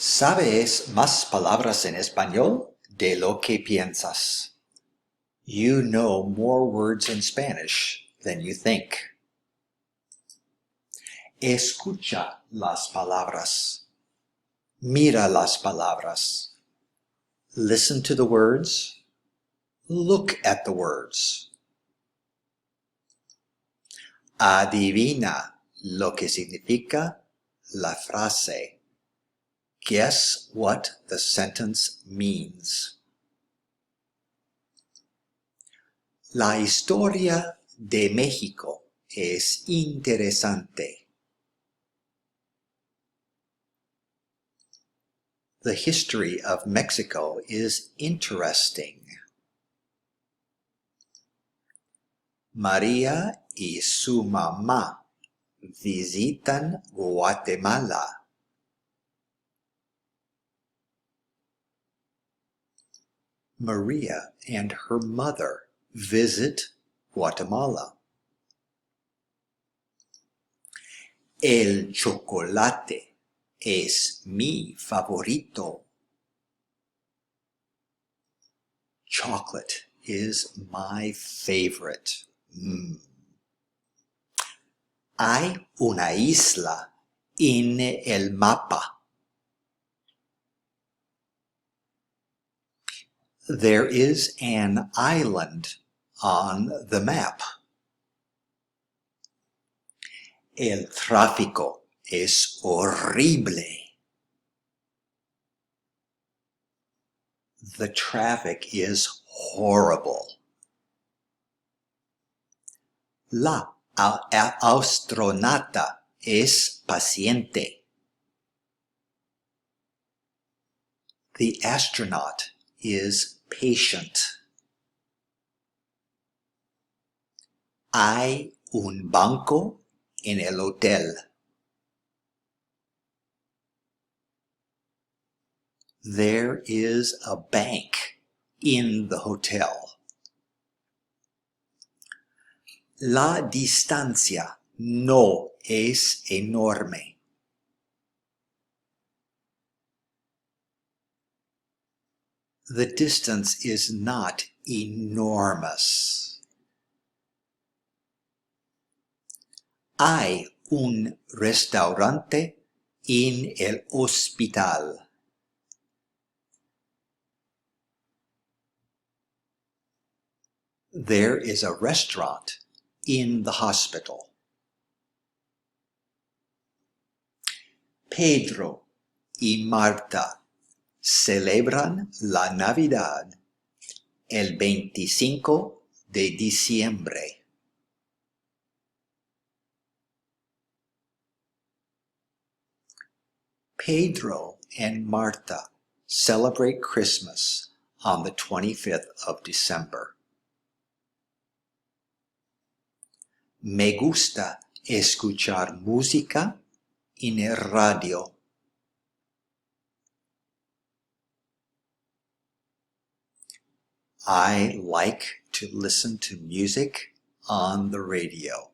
Sabes más palabras en español de lo que piensas. You know more words in Spanish than you think. Escucha las palabras. Mira las palabras. Listen to the words. Look at the words. Adivina lo que significa la frase. Guess what the sentence means. La historia de México es interesante. The history of Mexico is interesting. María y su mamá visitan Guatemala. Maria and her mother visit Guatemala. El chocolate es mi favorito. Chocolate is my favorite. Hay una isla en el mapa. There is an island on the map. El tráfico es horrible. The traffic is horrible. La astronauta es paciente. The astronaut is patient. Hay un banco en el hotel. There is a bank in the hotel. La distancia no es enorme. The distance is not enormous. Hay un restaurante en el hospital. There is a restaurant in the hospital. Pedro y Marta celebran la Navidad el 25 de diciembre. Pedro and Marta celebrate Christmas on the 25th of December. Me gusta escuchar música en el radio. I like to listen to music on the radio.